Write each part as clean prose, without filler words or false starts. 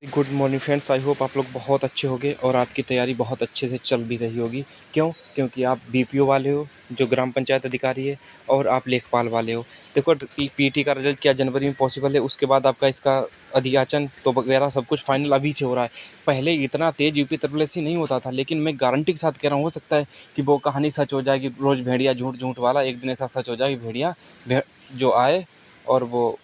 Good morning friends. I hope आप लोग बहुत अच्छे होंगे और आपकी तैयारी बहुत अच्छे से चल भी रही होगी। क्यों? क्योंकि आप बीपीओ वाले हो, जो ग्राम पंचायत अधिकारी है, और आप लेखपाल वाले हो। देखो, पीटी का रिजल्ट क्या जनवरी में पॉसिबल है? उसके बाद आपका इसका अधियाचन तो वगैरह सब कुछ फाइनल अभी से हो रहा है। पहले इतना तेज यूपी ट्रिपल एससी नहीं होता था, लेकिन मैं गारंटी के साथ कह रहा हूँ, हो सकता है कि वो कहानी सच हो जाएगी। रोज़ भेड़िया झूठ झूठ वाला एक दिन ऐसा सच हो जाए कि भेड़िया जो आए और वो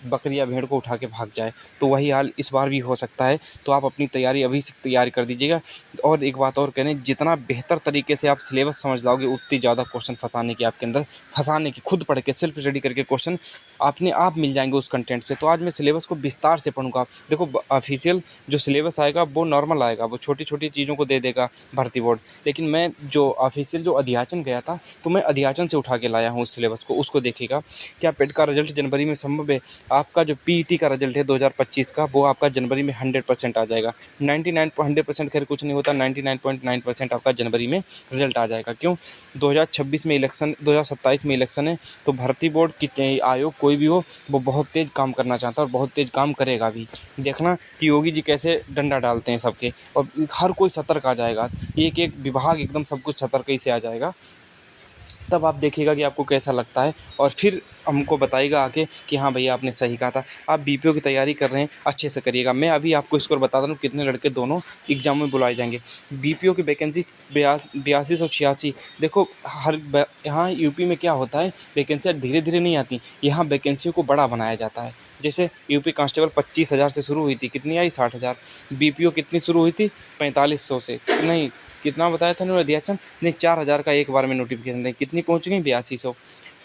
बकरी या भेड़ को उठा के भाग जाए। तो वही हाल इस बार भी हो सकता है। तो आप अपनी तैयारी अभी से तैयार कर दीजिएगा। और एक बात और करें, जितना बेहतर तरीके से आप सिलेबस समझ लाओगे, उतनी ज़्यादा क्वेश्चन फंसाने की आपके अंदर फंसाने की खुद पढ़ के सेल्फ स्टडी करके क्वेश्चन अपने आप मिल जाएंगे उस कंटेंट से। तो आज मैं सिलेबस को विस्तार से पढ़ूंगा। देखो, ऑफिशियल जो सिलेबस आएगा वो नॉर्मल आएगा, वो छोटी छोटी चीज़ों को दे देगा भर्ती बोर्ड। लेकिन मैं जो ऑफिशियल जो अध्याचन गया था, तो मैं अध्याचन से उठा के लाया हूँ उस सिलेबस को। उसको देखिएगा। क्या पेट का रिजल्ट जनवरी में संभव है? आपका जो पीईटी का रिजल्ट है 2025 का, वो आपका जनवरी में 100% आ जाएगा। 100% खैर कुछ नहीं होता, 99.9% आपका जनवरी में रिजल्ट आ जाएगा। क्यों? 2026 में इलेक्शन, 2027 में इलेक्शन है। तो भर्ती बोर्ड की आयोग कोई भी हो, वो बहुत तेज़ काम करना चाहता है और बहुत तेज़ काम करेगा भी। देखना कि योगी जी कैसे डंडा डालते हैं सबके, और हर कोई सतर्क आ जाएगा। एक एक विभाग एकदम सब कुछ सतर्क से आ जाएगा। तब आप देखिएगा कि आपको कैसा लगता है, और फिर हमको बताइएगा आके कि हाँ भैया, आपने सही कहा था। आप बीपीओ की तैयारी कर रहे हैं, अच्छे से करिएगा। मैं अभी आपको स्कोर बता रहा हूँ कितने लड़के दोनों एग्जाम में बुलाए जाएंगे। बीपीओ की वैकेंसी 8286। देखो, यहाँ यूपी में क्या होता है, वैकेंसियाँ धीरे धीरे नहीं आती, यहाँ वैकेंसियों को बड़ा बनाया जाता है। जैसे यूपी कांस्टेबल 25,000 से शुरू हुई थी, कितनी आई? 60,000। बीपीओ कितनी शुरू हुई थी? 4500 से। नहीं, कितना बताया था उन्होंने? अध्याचन नहीं, 4,000 का एक बार में नोटिफिकेशन दें, कितनी पहुंच गई? 8200।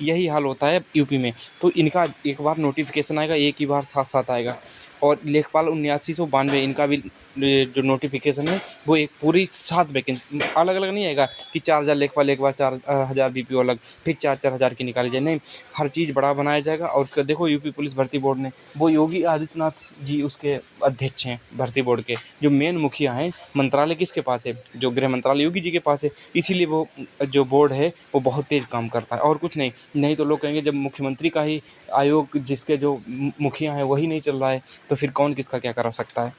यही हाल होता है यूपी में। तो इनका एक बार नोटिफिकेशन आएगा, एक ही बार साथ साथ आएगा। और लेखपाल 7992, इनका भी जो नोटिफिकेशन है, वो एक पूरी 7 वैकेंसी अलग अलग नहीं आएगा कि 4,000 लेखपाल एक बार, 4,000 बीपीओ अलग, फिर 4,000 की निकाली जाए। नहीं, हर चीज़ बड़ा बनाया जाएगा। और देखो, यूपी पुलिस भर्ती बोर्ड ने, वो योगी आदित्यनाथ जी उसके अध्यक्ष हैं भर्ती बोर्ड के। जो मेन मुखिया हैं, मंत्रालय किसके पास है? जो गृह मंत्रालय योगी जी के पास है। इसीलिए वो जो बोर्ड है वो बहुत तेज़ काम करता है, और कुछ नहीं। नहीं तो लोग कहेंगे, जब मुख्यमंत्री का ही आयोग, जिसके जो मुखिया हैं वही नहीं चल रहा है, तो फिर कौन किसका क्या करा सकता है?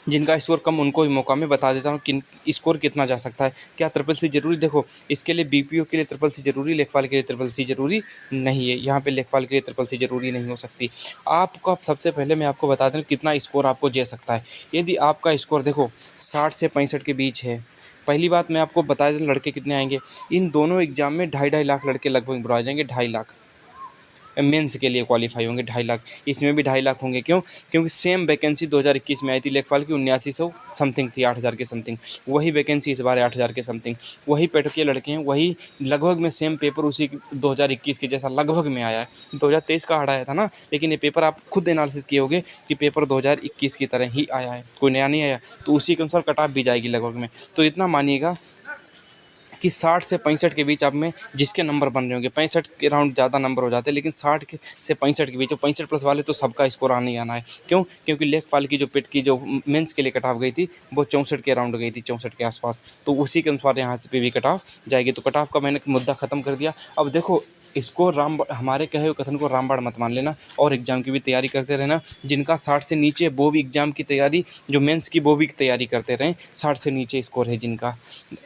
जिनका स्कोर कम, उनको भी मौका मैं बता देता हूँ कि स्कोर कितना जा सकता है। क्या ट्रिपल सी जरूरी? देखो, इसके लिए बीपीओ के लिए ट्रिपल सी जरूरी, लेखपाल के लिए ट्रिपल सी जरूरी नहीं है। यहाँ पे लेखपाल के लिए ट्रिपल सी जरूरी नहीं हो सकती। आपका सबसे पहले मैं आपको बता दूँ कितना स्कोर आपको दे सकता है। यदि आपका स्कोर देखो 60 से 65 के बीच है, पहली बात मैं आपको बता दें, लड़के कितने आएंगे इन दोनों एग्जाम में? 2.5 लाख लड़के लगभग बुलाए जाएंगे। 2.5 लाख मेंस के लिए क्वालिफाई होंगे। 2.5 लाख, इसमें भी 2.5 लाख होंगे। क्यों? क्योंकि सेम वैकेंसी 2021 में आई थी लेखपाल की, 7900 समथिंग थी, 8,000 के समथिंग। वही वैकेंसी इस बार है, 8,000 के समथिंग। वही पेट के लड़के हैं, वही लगभग में सेम पेपर उसी 2021 के जैसा लगभग में आया है। 2023 का हटाया था ना, लेकिन ये पेपर आप खुद एनालिसिस किए होगे कि पेपर 2021 की तरह ही आया है, कोई नया नहीं आया। तो उसी के अनुसार कट ऑफ भी जाएगी लगभग में। तो इतना मानिएगा कि 60 से 65 के बीच आप में जिसके नंबर बन रहे होंगे, 65 के राउंड ज़्यादा नंबर हो जाते हैं, लेकिन 60 से 65 के बीच, 65 प्लस वाले तो सबका स्कोर आने ही आना है। क्यों? क्योंकि लेखपाल की जो पेट की जो मेंस के लिए कट ऑफ गई थी, वो 64 के राउंड गई थी, 64 के आसपास। तो उसी के अनुसार यहाँ से पे भी कट ऑफ जाएगी। तो कट ऑफ का मैंने मुद्दा ख़त्म कर दिया। अब देखो, इसको हमारे कहे हुए कथन को रामबाण मत मान लेना, और एग्जाम की भी तैयारी करते रहना। जिनका 60 से नीचे, वो भी एग्जाम की तैयारी, जो मेंस की, वो भी तैयारी करते रहें। 60 से नीचे स्कोर है जिनका।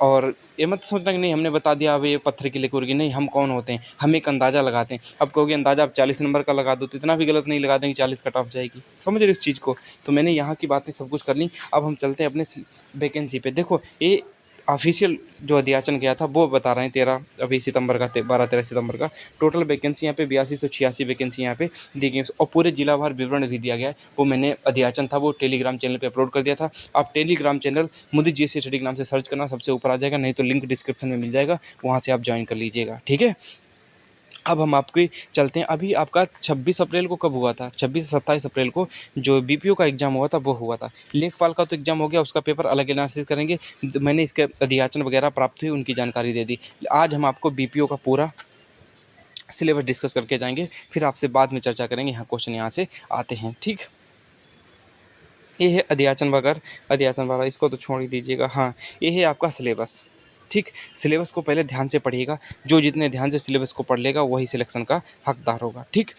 और ये मत सोचना कि नहीं हमने बता दिया, अब ये पत्थर की लिखोगी। नहीं, हम कौन होते हैं? हम एक अंदाज़ा लगाते हैं। अब कहोगे अंदाज़ा आप 40 नंबर का लगा दो, तो इतना भी गलत नहीं लगा देंगे 40 कट ऑफ जाएगी। समझ रहे हो इस चीज़ को? तो मैंने यहाँ की बातें सब कुछ कर ली। अब हम चलते हैं अपने वैकेंसी पे। देखो, ये ऑफिशियल जो अध्याचन गया था वो बता रहे हैं 13 अभी सितंबर का, 12-13 सितंबर का। टोटल वैकेंसी यहाँ पे 8286 वैकेंसी यहाँ पे दी गई, और पूरे जिला भर विवरण भी दिया गया है। वो मैंने अध्याचन था वो टेलीग्राम चैनल पे अपलोड कर दिया था। आप Telegram channel Modi GSC study के नाम से सर्च करना, सबसे ऊपर आ जाएगा, नहीं तो लिंक डिस्क्रिप्शन में मिल जाएगा, वहाँ से आप ज्वाइन कर लीजिएगा। ठीक है? अब हम आपके चलते हैं। अभी आपका 26 अप्रैल को कब हुआ था? 26 से 27 अप्रैल को जो बीपीओ का एग्ज़ाम हुआ था वो हुआ था। लेखपाल का तो एग्ज़ाम हो गया, उसका पेपर अलग एनालिसिस करेंगे। मैंने इसके अध्याचन वगैरह प्राप्त हुई, उनकी जानकारी दे दी। आज हम आपको बीपीओ का पूरा सिलेबस डिस्कस करके जाएंगे, फिर आपसे बाद में चर्चा करेंगे। यहाँ क्वेश्चन यहाँ से आते हैं। ठीक, ये है अध्याचन वगैरह, अध्याचन वाला, इसको तो छोड़ ही दीजिएगा। हाँ, ये है आपका सिलेबस। ठीक, सिलेबस को पहले ध्यान से पढ़िएगा। जो जितने ध्यान से सिलेबस को पढ़ लेगा वही सिलेक्शन का हकदार होगा। ठीक,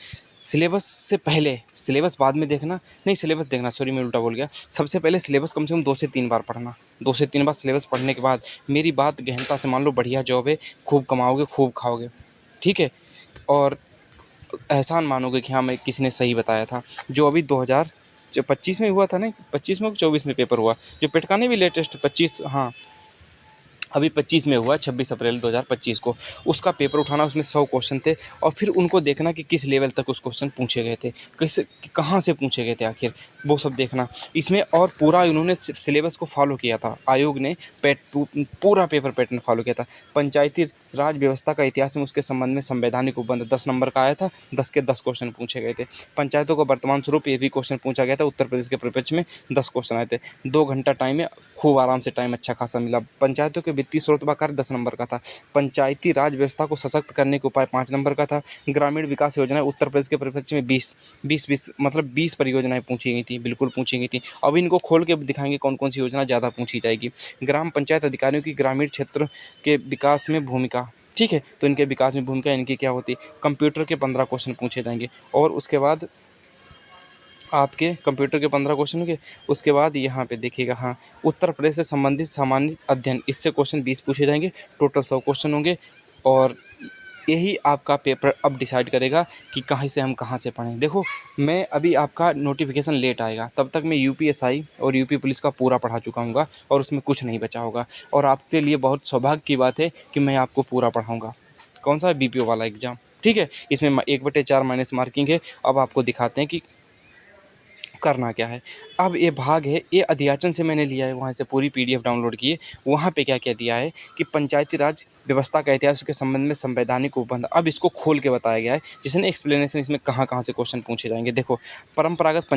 सिलेबस से पहले, सिलेबस बाद में देखना, नहीं सिलेबस देखना, सॉरी मैं उल्टा बोल गया। सबसे पहले सिलेबस कम से कम 2 से 3 बार पढ़ना। 2 से 3 बार सिलेबस पढ़ने के बाद मेरी बात गहनता से मान लो, बढ़िया जॉब है, खूब कमाओगे, खूब खाओगे। ठीक है, और एहसान मानोगे कि हाँ मैं किसी ने सही बताया था। जो अभी 2025 में हुआ था, नहीं 25 में 24 में पेपर हुआ, जो पेटकाने भी लेटेस्ट 25, हाँ अभी 25 में हुआ, 26 अप्रैल 2025 को। उसका पेपर उठाना, उसमें 100 क्वेश्चन थे, और फिर उनको देखना कि किस लेवल तक उस क्वेश्चन पूछे गए थे, किस कहाँ से पूछे गए थे आखिर, वो सब देखना इसमें। और पूरा इन्होंने सिलेबस को फॉलो किया था, आयोग ने पूरा पेपर पैटर्न फॉलो किया था। पंचायती राज व्यवस्था का इतिहास में उसके संबंध में संवैधानिक उपबंध 10 नंबर का आया था, 10 के 10 क्वेश्चन पूछे गए थे। पंचायतों का वर्तमान स्वरूप, ये भी क्वेश्चन पूछा गया था, उत्तर प्रदेश के परिप्रेक्ष्य में 10 क्वेश्चन आए थे। 2 घंटा टाइम है, खूब आराम से टाइम अच्छा खासा मिला। पंचायतों के वित्तीय स्रोत व कार्य 10 नंबर का था। पंचायती राज व्यवस्था को सशक्त करने के उपाय 5 नंबर का था। ग्रामीण विकास योजना उत्तर प्रदेश के परिप्रेक्ष्य में 20 मतलब 20 परियोजनाएं पूछी गई थी, बिल्कुल पूछी गई थी। अब इनको खोल के दिखाएंगे कौन कौन सी योजना ज़्यादा पूछी जाएगी। ग्राम पंचायत अधिकारियों की ग्रामीण क्षेत्र के विकास में भूमिका, ठीक है, तो इनके विकास में भूमिका इनकी क्या होती है। कंप्यूटर के 15 क्वेश्चन पूछे जाएंगे, और उसके बाद आपके कंप्यूटर के 15 क्वेश्चन होंगे। उसके बाद यहाँ पे देखिएगा, हाँ उत्तर प्रदेश से संबंधित सामान्य अध्ययन, इससे क्वेश्चन 20 पूछे जाएंगे, टोटल 100 क्वेश्चन होंगे। और यही आपका पेपर अब डिसाइड करेगा कि कहाँ से हम कहाँ से पढ़ें। देखो मैं अभी, आपका नोटिफिकेशन लेट आएगा, तब तक मैं यूपीएसआई और यूपी पुलिस का पूरा पढ़ा चुका हूँगा, और उसमें कुछ नहीं बचा होगा। और आपके लिए बहुत सौभाग्य की बात है कि मैं आपको पूरा पढ़ाऊँगा। कौन सा है, बीपीओ वाला एग्ज़ाम। ठीक है, इसमें 1/4 माइनस मार्किंग है। अब आपको दिखाते हैं कि करना क्या है। अब ये भाग है, ये अध्याचन से मैंने लिया है, वहाँ से पूरी पीडीएफ डाउनलोड की है। वहाँ पे क्या क्या दिया है कि पंचायती राज व्यवस्था का इतिहास के संबंध में संवैधानिक उपबंध, अब इसको खोल के बताया गया है, जिसने एक्सप्लेनेशन इसमें कहाँ कहाँ से क्वेश्चन पूछे जाएंगे। देखो, परंपरागत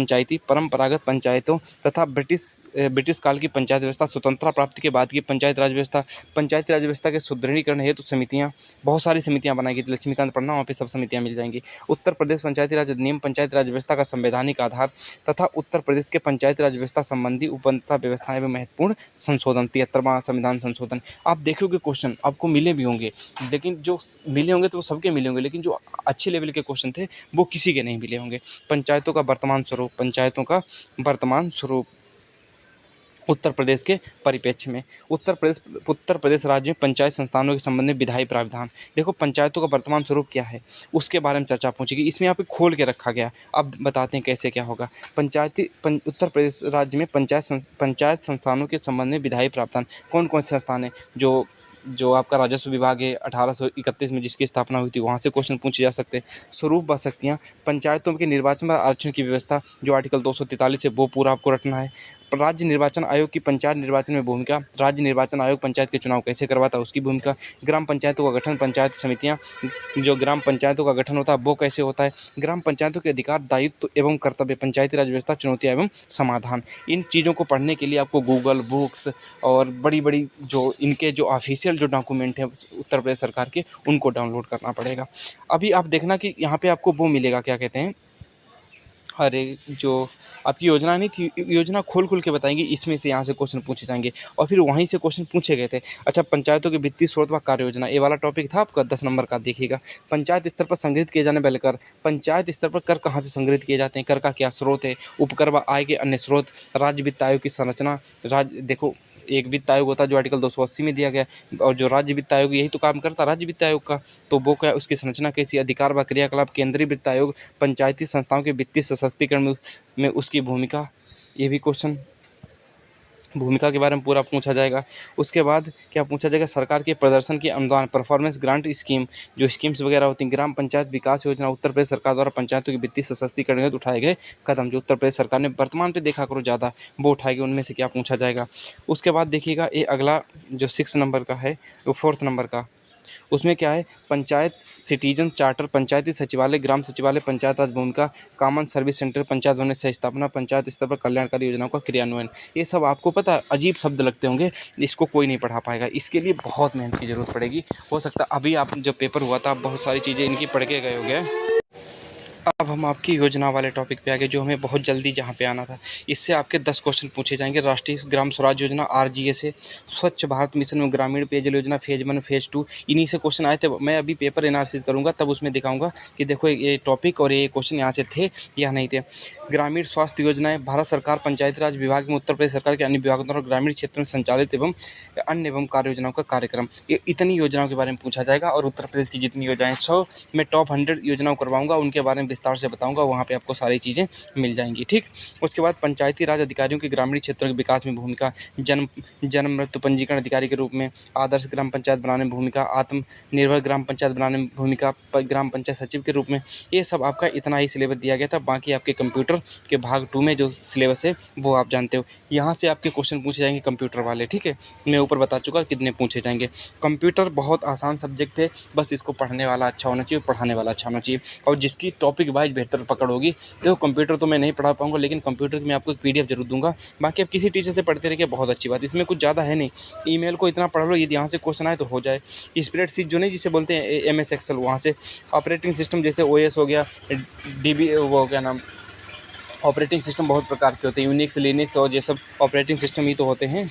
पंचायतों तथा ब्रिटिश काल की पंचायत व्यवस्था, स्वतंत्रता प्राप्ति के बाद की पंचायत राज व्यवस्था, पंचायती राज व्यवस्था के सुदृढ़ीकरण हेतु समितियाँ, बहुत सारी समितियाँ बनाई गई थी। लक्ष्मीकांत पढ़ना, वहाँ पे सब समितियाँ मिल जाएंगी। उत्तर प्रदेश पंचायती राज अधिनियम, पंचायती राज व्यवस्था का संवैधानिक आधार तथा उत्तर प्रदेश के पंचायती राज व्यवस्था संबंधी उपबंध तथा व्यवस्थाएं एवं महत्वपूर्ण संशोधन, 73वां संविधान संशोधन। आप देखोगे क्वेश्चन आपको मिले भी होंगे, लेकिन जो मिले होंगे तो वो सबके मिले होंगे, लेकिन जो अच्छे लेवल के क्वेश्चन थे वो किसी के नहीं मिले होंगे। पंचायतों का वर्तमान स्वरूप, वर्तमान स्वरूप उत्तर प्रदेश के परिप्रेक्ष्य में, उत्तर प्रदेश राज्य में पंचायत संस्थानों के संबंध में विधायी प्रावधान। देखो पंचायतों का वर्तमान स्वरूप क्या है, उसके बारे में चर्चा पहुंचेगी। इसमें यहाँ पे खोल के रखा गया। अब बताते हैं कैसे क्या होगा। उत्तर प्रदेश राज्य में पंचायत संस्थानों के संबंध में विधायी प्रावधान, कौन कौन से संस्थान है। जो आपका राजस्व विभाग है, 1831 में जिसकी स्थापना हुई थी, वहाँ से क्वेश्चन पूछे जा सकते हैं। स्वरूप व शक्तियाँ, पंचायतों के निर्वाचन व आरक्षण की व्यवस्था, जो आर्टिकल 243 है वो पूरा आपको रटना है। राज्य निर्वाचन आयोग की पंचायत निर्वाचन में भूमिका, राज्य निर्वाचन आयोग पंचायत के चुनाव कैसे करवाता है उसकी भूमिका। ग्राम पंचायतों का गठन, पंचायत समितियां, जो ग्राम पंचायतों का गठन होता है वो कैसे होता है। ग्राम पंचायतों के अधिकार, दायित्व एवं कर्तव्य, पंचायती राज व्यवस्था, चुनौतियां एवं समाधान। इन चीज़ों को पढ़ने के लिए आपको गूगल बुक्स और बड़ी बड़ी जो इनके जो ऑफिशियल जो डॉक्यूमेंट हैं उत्तर प्रदेश सरकार के, उनको डाउनलोड करना पड़ेगा। अभी आप देखना कि यहाँ पे आपको वो मिलेगा, क्या कहते हैं, अरे जो आपकी योजना नहीं थी, योजना खोल के बताएंगे, इसमें से यहाँ से क्वेश्चन पूछे जाएंगे, और फिर वहीं से क्वेश्चन पूछे गए थे। अच्छा, पंचायतों के वित्तीय स्रोत व कार्य योजना, ये वाला टॉपिक था आपका 10 नंबर का, देखिएगा। पंचायत स्तर पर संग्रहित किए जाने वाले कर, पंचायत स्तर पर कर कहाँ से संग्रहित किए जाते हैं, कर का क्या स्रोत है, उपकर व आय के अन्य स्रोत, राज्य वित्त आयोग की संरचना। देखो एक वित्त आयोग होता है जो आर्टिकल 280 में दिया गया, और जो राज्य वित्त आयोग यही तो काम करता है राज्य वित्त आयोग का, तो वो क्या, उसकी संरचना कैसी, अधिकार व क्रियाकलाप, केंद्रीय वित्त आयोग, पंचायती संस्थाओं के वित्तीय सशक्तिकरण में उसकी भूमिका, ये भी क्वेश्चन भूमिका के बारे में पूरा पूछा जाएगा। उसके बाद क्या पूछा जाएगा, सरकार के प्रदर्शन की अनुदान, परफॉर्मेंस ग्रांट स्कीम, जो स्कीम्स वगैरह होती हैं, ग्राम पंचायत विकास योजना, उत्तर प्रदेश सरकार द्वारा पंचायतों की वित्तीय सशक्तिकरण हेतु उठाए गए कदम, जो उत्तर प्रदेश सरकार ने वर्तमान पे देखा करो ज़्यादा वो उठाए गए, उनमें से क्या पूछा जाएगा। उसके बाद देखिएगा ये अगला जो 6 नंबर का है, वो 4th नंबर का, उसमें क्या है, पंचायत सिटीजन चार्टर, पंचायती सचिवालय, ग्राम सचिवालय, पंचायत राज भूमिका, कॉमन सर्विस सेंटर, पंचायत भवन सह स्थापना, पंचायत स्तर पर कल्याणकारी योजनाओं का क्रियान्वयन। ये सब आपको पता है अजीब शब्द लगते होंगे, इसको कोई नहीं पढ़ा पाएगा, इसके लिए बहुत मेहनत की जरूरत पड़ेगी। हो सकता है अभी आप जब पेपर हुआ था आप बहुत सारी चीज़ें इनकी पढ़ के गए होंगे। अब हम आपकी योजना वाले टॉपिक पे आ गए, जो हमें बहुत जल्दी जहाँ पे आना था। इससे आपके 10 क्वेश्चन पूछे जाएंगे। राष्ट्रीय ग्राम स्वराज योजना आरजीए से, स्वच्छ भारत मिशन में ग्रामीण पेयजल योजना फेज 1 फेज 2, इन्हीं से क्वेश्चन आए थे। मैं अभी पेपर एनालिसिस करूंगा, तब उसमें दिखाऊंगा कि देखो ये टॉपिक और ये क्वेश्चन यहाँ से थे या नहीं थे। ग्रामीण स्वास्थ्य योजनाएं भारत सरकार पंचायती राज विभाग में उत्तर प्रदेश सरकार के अन्य विभागों द्वारा ग्रामीण क्षेत्रों में संचालित एवं अन्य एवं कार्य योजनाओं का कार्यक्रम, ये इतनी योजनाओं के बारे में पूछा जाएगा। और उत्तर प्रदेश की जितनी योजनाएं 100 मैं टॉप 100 योजनाओं करवाऊंगा, उनके बारे में विस्तार से बताऊंगा, वहाँ पे आपको सारी चीज़ें मिल जाएंगी। ठीक, उसके बाद पंचायती राज अधिकारियों की ग्रामीण क्षेत्रों के विकास में भूमिका, जन्म मृत्यु पंजीकरण अधिकारी के रूप में, आदर्श ग्राम पंचायत बनाने में भूमिका, आत्मनिर्भर ग्राम पंचायत बनाने में भूमिका, ग्राम पंचायत सचिव के रूप में, ये सब आपका इतना ही सिलेबस दिया गया था। बाकी आपके कंप्यूटर के भाग 2 में जो सिलेबस है वो आप जानते हो। यहाँ से आपके क्वेश्चन पूछे जाएंगे कंप्यूटर वाले। ठीक है, मैं ऊपर बता चुका कितने पूछे जाएंगे। कंप्यूटर बहुत आसान सब्जेक्ट है, बस इसको पढ़ने वाला अच्छा होना चाहिए, पढ़ाने वाला अच्छा होना चाहिए, और जिसकी टॉपिक वाइज बेहतर पकड़ होगी। देखो कंप्यूटर तो मैं नहीं पढ़ा पाऊंगा, लेकिन कंप्यूटर की मैं आपको एक पीडीएफ जरूर दूंगा। बाकी आप किसी टीचर से पढ़ते रहिए, बहुत अच्छी बात, इसमें कुछ ज़्यादा है नहीं। ईमेल को इतना पढ़ लो, यदि यहाँ से क्वेश्चन आए तो हो जाए। स्प्रेडशीट जो नहीं, जिसे बोलते हैं MS एक्सेल, वहाँ से ऑपरेटिंग सिस्टम जैसे OS हो गया, DB वो क्या नाम, ऑपरेटिंग सिस्टम बहुत प्रकार के होते हैं, यूनिक्स, लिनक्स और ये सब ऑपरेटिंग सिस्टम ही तो होते हैं।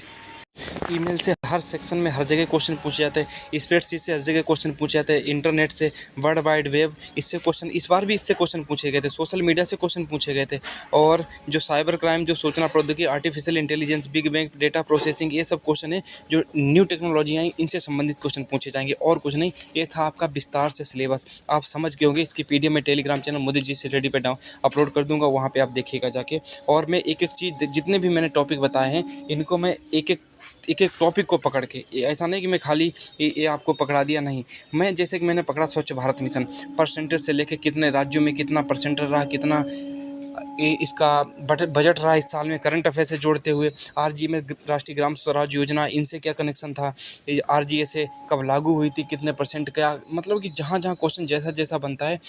ईमेल से हर सेक्शन में हर जगह क्वेश्चन पूछे जाते हैं, स्प्रेडशीट से हर जगह क्वेश्चन पूछे जाते हैं, इंटरनेट से, वर्ल्ड वाइड वेब, इससे क्वेश्चन, इस बार भी इससे क्वेश्चन पूछे गए थे, सोशल मीडिया से क्वेश्चन पूछे गए थे, और जो साइबर क्राइम, जो सूचना प्रौद्योगिकी, artificial intelligence, big bang, data processing, ये सब क्वेश्चन है जो न्यू टेक्नोलॉजी आई, इनसे संबंधित क्वेश्चन पूछे जाएंगे, और कुछ नहीं। ये था आपका विस्तार से सिलेबस, आप समझ गए होंगे। इसकी PDF में टेलीग्राम चैनल मोदी जी से रेडी पे डाउन अपलोड कर दूंगा, वहाँ पे आप देखिएगा जाके। और मैं एक एक चीज़, जितने भी मैंने टॉपिक बताए हैं, इनको मैं एक एक टॉपिक को पकड़ के, ऐसा नहीं कि मैं खाली ये आपको पकड़ा दिया, नहीं। मैं जैसे कि मैंने पकड़ा स्वच्छ भारत मिशन, परसेंटेज से लेके कितने राज्यों में कितना परसेंटेज रहा, कितना इसका बजट रहा इस साल में, करंट अफेयर से जोड़ते हुए, RG में राष्ट्रीय ग्राम स्वराज योजना, इनसे क्या कनेक्शन था, RGA से कब लागू हुई थी, कितने परसेंट, क्या मतलब कि जहाँ जहाँ क्वेश्चन जैसा जैसा बनता है,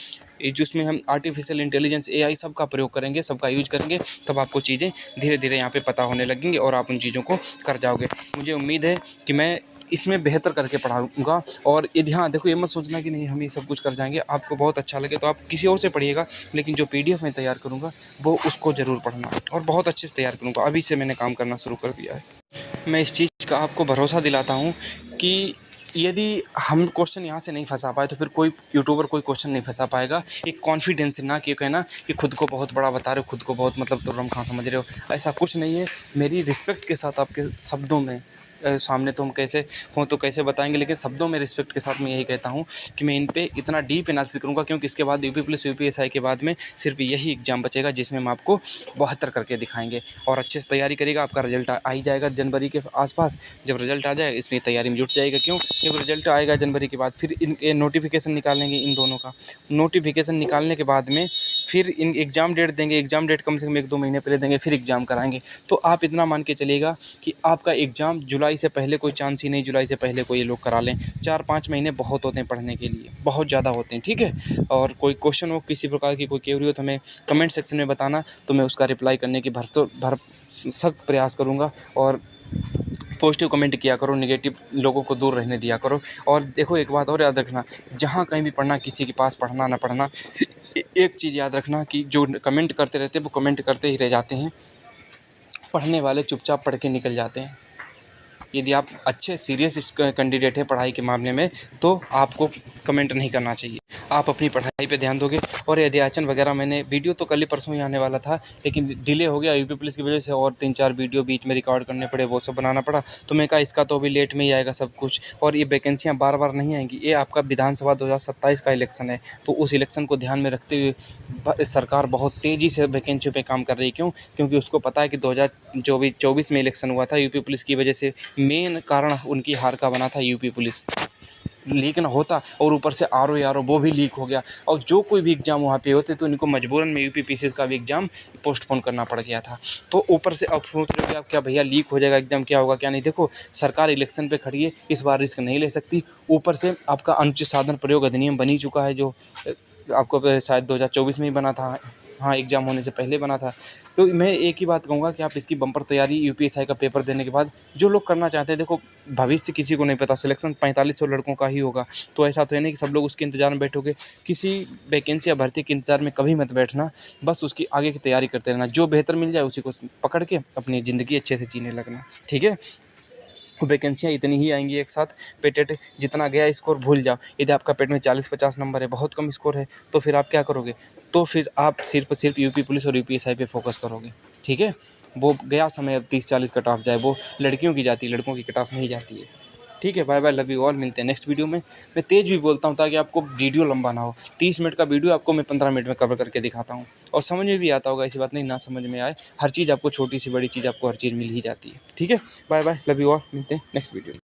जिसमें हम आर्टिफिशियल इंटेलिजेंस, AI सब का प्रयोग करेंगे, सबका यूज करेंगे, तब आपको चीज़ें धीरे धीरे यहाँ पे पता होने लगेंगी और आप उन चीज़ों को कर जाओगे। मुझे उम्मीद है कि मैं इसमें बेहतर करके पढ़ाऊँगा। और ये ध्यान देखो, ये मत सोचना कि नहीं हम ये सब कुछ कर जाएंगे, आपको बहुत अच्छा लगे तो आप किसी और से पढ़िएगा, लेकिन जो PDF मैं तैयार करूँगा वो उसको ज़रूर पढ़ना, और बहुत अच्छे से तैयार करूँगा। अभी से मैंने काम करना शुरू कर दिया है। मैं इस चीज़ का आपको भरोसा दिलाता हूँ कि यदि हम क्वेश्चन यहाँ से नहीं फंसा पाए, तो फिर कोई यूट्यूबर कोई क्वेश्चन नहीं फंसा पाएगा। एक कॉन्फिडेंस से, ना कि कहना कि खुद को बहुत बड़ा बता रहे हो, खुद को बहुत मतलब तुर्रम खां समझ रहे हो, ऐसा कुछ नहीं है। मेरी रिस्पेक्ट के साथ आपके शब्दों में, सामने तो हम कैसे हों तो कैसे बताएंगे, लेकिन शब्दों में रिस्पेक्ट के साथ मैं यही कहता हूँ कि मैं इन पे इतना डीप एनालिसिस करूँगा, क्योंकि इसके बाद UP पुलिस UPSI के बाद में सिर्फ यही एग्जाम बचेगा, जिसमें हम आपको 72 करके दिखाएंगे। और अच्छे से तैयारी करिएगा, आपका रिजल्ट आ ही जाएगा जनवरी के आसपास। जब रिजल्ट आ जाए, इसमें तैयारी में जुट जाएगा। क्यों? जब रिजल्ट आएगा जनवरी के बाद, फिर इन नोटिफिकेशन निकालेंगे, इन दोनों का नोटिफिकेशन निकालने के बाद में फिर इन एग्ज़ाम डेट देंगे। एग्ज़ाम डेट कम से कम 1-2 महीने पहले देंगे, फिर एग्ज़ाम कराएंगे। तो आप इतना मान के चलिएगा कि आपका एग्ज़ाम जुलाई से पहले कोई चांस ही नहीं, जुलाई से पहले कोई ये लोग करा लें। 4-5 महीने बहुत होते हैं पढ़ने के लिए, बहुत ज़्यादा होते हैं। ठीक है, और कोई क्वेश्चन हो, किसी प्रकार की कोई क्वेरी हो, तो हमें कमेंट सेक्शन में बताना, तो मैं उसका रिप्लाई करने की सख्त प्रयास करूँगा। और पॉजिटिव कमेंट किया करो, नेगेटिव लोगों को दूर रहने दिया करो। और देखो, एक बात और याद रखना, जहाँ कहीं भी पढ़ना, किसी के पास पढ़ना ना पढ़ना, एक चीज़ याद रखना कि जो कमेंट करते रहते हैं वो कमेंट करते ही रह जाते हैं, पढ़ने वाले चुपचाप पढ़ के निकल जाते हैं। यदि आप अच्छे सीरियस कैंडिडेट हैं पढ़ाई के मामले में, तो आपको कमेंट नहीं करना चाहिए, आप अपनी पढ़ाई पे ध्यान दोगे। और ये अध्याचन वगैरह, मैंने वीडियो तो कल ही परसों ही आने वाला था, लेकिन डिले हो गया UP पुलिस की वजह से, और 3-4 वीडियो बीच में रिकॉर्ड करने पड़े, वो सब बनाना पड़ा। तो मैं कहा इसका तो अभी लेट में ही आएगा सब कुछ, और ये वैकेंसियाँ बार बार नहीं आएंगी। ये आपका विधानसभा 2027 का इलेक्शन है, तो उस इलेक्शन को ध्यान में रखते हुए सरकार बहुत तेज़ी से वैकेंसियों पे काम कर रही है। क्यों? क्योंकि उसको पता है कि 2024 में इलेक्शन हुआ था, UP पुलिस की वजह से मेन कारण उनकी हार का बना था। UP पुलिस लीक ना होता, और ऊपर से RO वो भी लीक हो गया, और जो कोई भी एग्ज़ाम वहाँ पे होते तो इनको मजबूरन में UP PCS का भी एग्ज़ाम पोस्टपोन करना पड़ गया था। तो ऊपर से अब सोच रहे हो आप, क्या भैया लीक हो जाएगा एग्ज़ाम, क्या होगा क्या नहीं। देखो, सरकार इलेक्शन पे खड़ी है, इस बार रिस्क नहीं ले सकती। ऊपर से आपका अनुचित साधन प्रयोग अधिनियम बन ही चुका है, जो आपको शायद 2024 में ही बना था, हाँ, एग्ज़ाम होने से पहले बना था। तो मैं एक ही बात कहूँगा कि आप इसकी बम्पर तैयारी यूपीएससी का पेपर देने के बाद जो लोग करना चाहते हैं, देखो भविष्य किसी को नहीं पता, सिलेक्शन 4500 लड़कों का ही होगा, तो ऐसा तो है नहीं कि सब लोग उसके इंतज़ार में बैठोगे। किसी वैकेंसी या भर्ती के इंतज़ार में कभी मत बैठना, बस उसकी आगे की तैयारी करते रहना, जो बेहतर मिल जाए उसी को पकड़ के अपनी ज़िंदगी अच्छे से जीने लगना, ठीक है? वैकेंसियाँ इतनी ही आएंगी एक साथ, पेटेट जितना गया स्कोर भूल जाओ। यदि आपका पेट में 40-50 नंबर है, बहुत कम स्कोर है, तो फिर आप क्या करोगे? तो फिर आप सिर्फ यूपी पुलिस और यूपीएसआई पे फोकस करोगे, ठीक है? वो गया समय, अब 30-40 कट ऑफ जाए, वो लड़कियों की जाती है, लड़कों की कट ऑफ नहीं जाती है। ठीक है, bye bye, love you all, मिलते हैं नेक्स्ट वीडियो में। मैं तेज़ भी बोलता हूँ ताकि आपको वीडियो लंबा ना हो। 30 मिनट का वीडियो आपको मैं 15 मिनट में कवर करके दिखाता हूँ, और समझ में भी आता होगा, ऐसी बात नहीं ना समझ में आए। हर चीज़ आपको, छोटी सी बड़ी चीज़ आपको हर चीज़ मिल ही जाती है, ठीक है? Bye bye, love you all, मिलते हैं नेक्स्ट वीडियो में।